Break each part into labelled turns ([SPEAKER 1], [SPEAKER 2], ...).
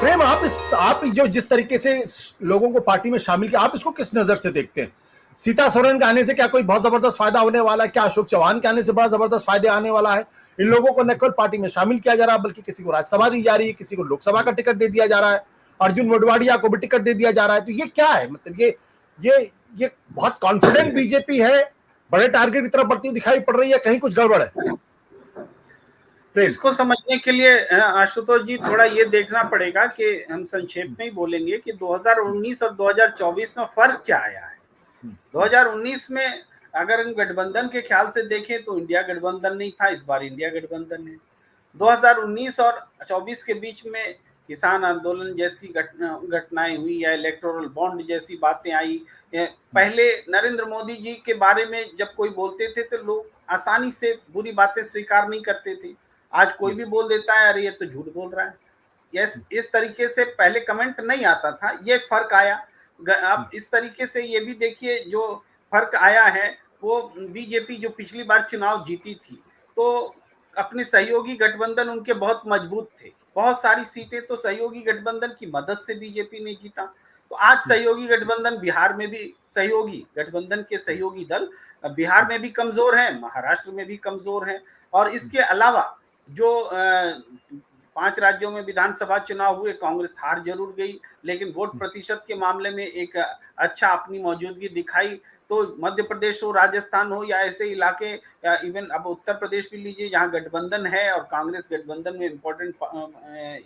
[SPEAKER 1] प्रेम, आप जो जिस तरीके से लोगों को पार्टी में शामिल किया, आप इसको किस नजर से देखते हैं? सीता सोरेन के आने से क्या कोई बहुत जबरदस्त फायदा होने वाला है? क्या अशोक चौहान के आने से बड़ा जबरदस्त फायदे आने वाला है? इन लोगों को न केवल पार्टी में शामिल किया जा रहा है, बल्कि किसी को राज्यसभा दी जा रही है, किसी को लोकसभा का टिकट दे दिया जा रहा है, अर्जुन मोढवाडिया को भी टिकट दे दिया जा रहा है। तो ये क्या है? मतलब ये ये बहुत कॉन्फिडेंट बीजेपी है, बड़े टारगेट की तरफ बढ़ती दिखाई पड़ रही है, कहीं कुछ गड़बड़ है?
[SPEAKER 2] इसको समझने के लिए आशुतोष जी थोड़ा ये देखना पड़ेगा कि हम संक्षेप में ही बोलेंगे कि 2019 और 2024 में फर्क क्या आया है। 2019 में अगर हम गठबंधन के ख्याल से देखें तो इंडिया गठबंधन नहीं था, इस बार इंडिया गठबंधन है। 2019 और 24 के बीच में किसान आंदोलन जैसी घटनाएं हुई या इलेक्टोरल बॉन्ड जैसी बातें आई। पहले नरेंद्र मोदी जी के बारे में जब कोई बोलते थे तो लोग आसानी से बुरी बातें स्वीकार नहीं करते थे। आज कोई भी बोल देता है अरे ये तो झूठ बोल रहा है, यस, इस तरीके से पहले कमेंट नहीं आता था, ये फर्क आया। अब इस तरीके से ये भी देखिए जो फर्क आया है वो बीजेपी जो पिछली बार चुनाव जीती थी तो अपने सहयोगी गठबंधन उनके बहुत मजबूत थे, बहुत सारी सीटें तो सहयोगी गठबंधन की मदद से बीजेपी ने जीता। तो आज सहयोगी गठबंधन बिहार में भी, सहयोगी गठबंधन के सहयोगी दल बिहार में भी कमजोर है, महाराष्ट्र में भी कमजोर है। और इसके अलावा जो 5 राज्यों में विधानसभा चुनाव हुए, कांग्रेस हार जरूर गई लेकिन वोट प्रतिशत के मामले में एक अच्छा अपनी मौजूदगी दिखाई। तो मध्य प्रदेश हो, राजस्थान हो या ऐसे इलाके, या इवन अब उत्तर प्रदेश भी लीजिए जहां गठबंधन है और कांग्रेस गठबंधन में इंपॉर्टेंट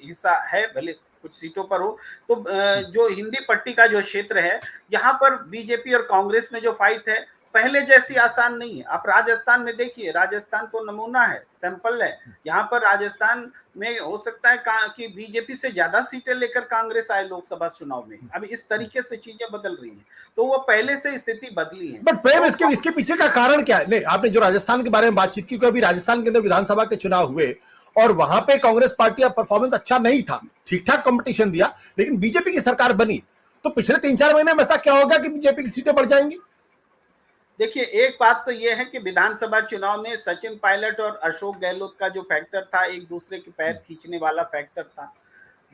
[SPEAKER 2] हिस्सा है, भले कुछ सीटों पर हो। तो जो हिंदी पट्टी का जो क्षेत्र है यहाँ पर बीजेपी और कांग्रेस में जो फाइट है पहले जैसी आसान नहीं है। आप राजस्थान में देखिए, राजस्थान तो नमूना है, सैंपल है। यहाँ पर राजस्थान में हो सकता है कि बीजेपी से ज्यादा सीटें लेकर कांग्रेस आए लोकसभा चुनाव में। अब इस तरीके से चीजें बदल रही हैं, तो वो पहले से स्थिति बदली है।
[SPEAKER 1] बट प्रेम, इसके पीछे का कारण क्या है? नहीं, आपने जो राजस्थान के बारे में बातचीत की, अभी राजस्थान के अंदर विधानसभा के चुनाव हुए और वहां पे कांग्रेस पार्टी का परफॉर्मेंस अच्छा नहीं था, ठीक ठाक कंपटीशन दिया, लेकिन बीजेपी की सरकार बनी। तो पिछले 3-4 महीने में ऐसा क्या होगा कि बीजेपी की सीटें बढ़ जाएंगी?
[SPEAKER 2] देखिए, एक बात तो यह है कि विधानसभा चुनाव में सचिन पायलट और अशोक गहलोत का जो फैक्टर था, एक दूसरे के पैर खींचने वाला फैक्टर था।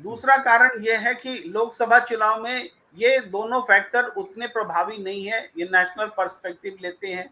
[SPEAKER 2] दूसरा कारण यह है कि लोकसभा चुनाव में ये दोनों फैक्टर उतने प्रभावी नहीं है, ये नेशनल पर्सपेक्टिव लेते हैं।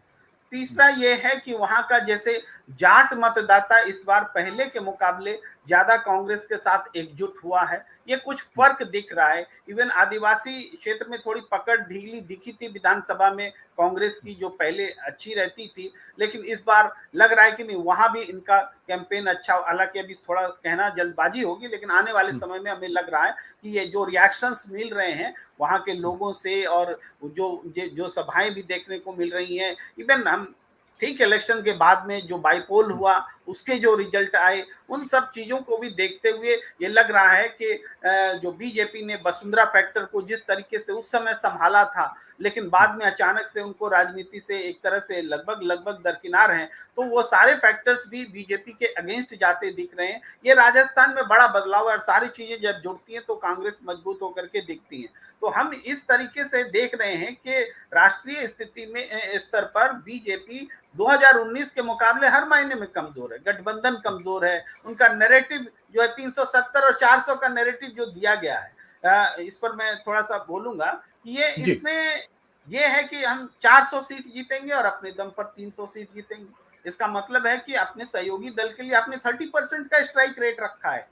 [SPEAKER 2] तीसरा ये है कि वहां का जैसे जाट मतदाता इस बार पहले के मुकाबले ज्यादा कांग्रेस के साथ एकजुट हुआ है, ये कुछ फर्क दिख रहा है। इवन आदिवासी क्षेत्र में थोड़ी पकड़ ढीली दिखी थी विधानसभा में कांग्रेस की, जो पहले अच्छी रहती थी, लेकिन इस बार लग रहा है कि नहीं, वहां भी इनका कैंपेन अच्छा, हालांकि अभी थोड़ा कहना जल्दबाजी होगी, लेकिन आने वाले समय में हमें लग रहा है कि ये जो रिएक्शंस मिल रहे हैं वहां के लोगों से और जो सभाएं भी देखने को मिल रही हैं, इवन हम ठीक इलेक्शन के बाद में जो बाईपोल हुआ उसके जो रिजल्ट आए, उन सब चीजों को भी देखते हुए ये लग रहा है कि जो बीजेपी ने वसुंधरा फैक्टर को जिस तरीके से उस समय संभाला था, लेकिन बाद में अचानक से उनको राजनीति से एक तरह से लगभग दरकिनार हैं, तो वो सारे फैक्टर्स भी बीजेपी के अगेंस्ट जाते दिख रहे हैं। ये राजस्थान में बड़ा बदलाव है और सारी चीजें जब जुड़ती हैं तो कांग्रेस मजबूत होकर के दिखती है। तो हम इस तरीके से देख रहे हैं कि राष्ट्रीय स्थिति में स्तर पर बीजेपी 2019 के मुकाबले हर मायने में कमजोर है, गठबंधन कमजोर है, उनका नैरेटिव जो है 370 और 400 का नैरेटिव जो दिया गया है, इस पर मैं थोड़ा सा बोलूंगा कि ये इसमें ये है कि हम 400 सीट जीतेंगे और अपने दम पर 300 सीट जीतेंगे। इसका मतलब है कि अपने सहयोगी दल के लिए आपने 30% का स्ट्राइक रेट रखा है।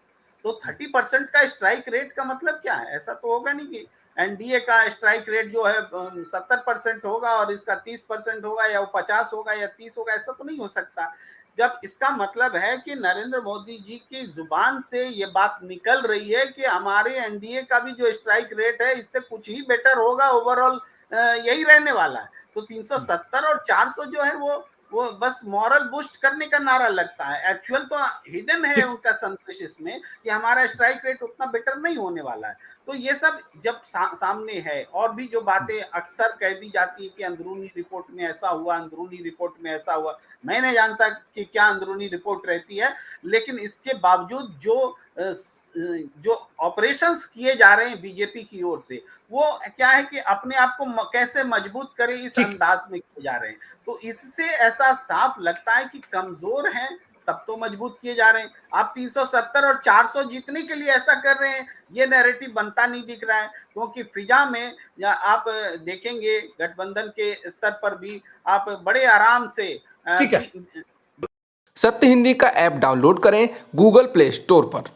[SPEAKER 2] तो 30% का स्ट्राइक रेट का मतलब क्या है? ऐसा तो होगा नहीं कि एनडीए का स्ट्राइक रेट जो है 70% होगा और इसका 30% होगा, या वो 50 होगा या 30 होगा, ऐसा तो नहीं हो सकता। जब इसका मतलब है कि नरेंद्र मोदी जी की जुबान से ये बात निकल रही है कि हमारे एनडीए का भी जो स्ट्राइक रेट है इससे कुछ ही बेटर होगा, ओवरऑल यही रहने वाला है। तो 370 और 400 जो है वो बस मॉरल बूस्ट करने का नारा लगता है। एक्चुअल तो हिडन है उनका संदेश इसमें कि हमारा स्ट्राइक रेट उतना बेटर नहीं होने वाला है। तो ये सब जब सामने है, और भी जो बातें अक्सर कह दी जाती है कि अंदरूनी रिपोर्ट में ऐसा हुआ, अंदरूनी रिपोर्ट में ऐसा हुआ, मैं नहीं जानता कि क्या अंदरूनी रिपोर्ट रहती है, लेकिन इसके बावजूद जो ऑपरेशंस किए जा रहे हैं बीजेपी की ओर से, वो क्या है कि अपने आप को कैसे मजबूत करें इस अंदाज में किए जा रहे हैं। तो इससे ऐसा साफ लगता है कि कमजोर हैं तब तो मजबूत किए जा रहे हैं। आप 370 और 400 जीतने के लिए ऐसा कर रहे हैं, ये नैरेटिव बनता नहीं दिख रहा है, क्योंकि फिजा में या आप देखेंगे गठबंधन के स्तर पर भी आप बड़े आराम से
[SPEAKER 1] ठीक है।
[SPEAKER 3] सत्य हिंदी का ऐप डाउनलोड करें गूगल प्ले स्टोर पर।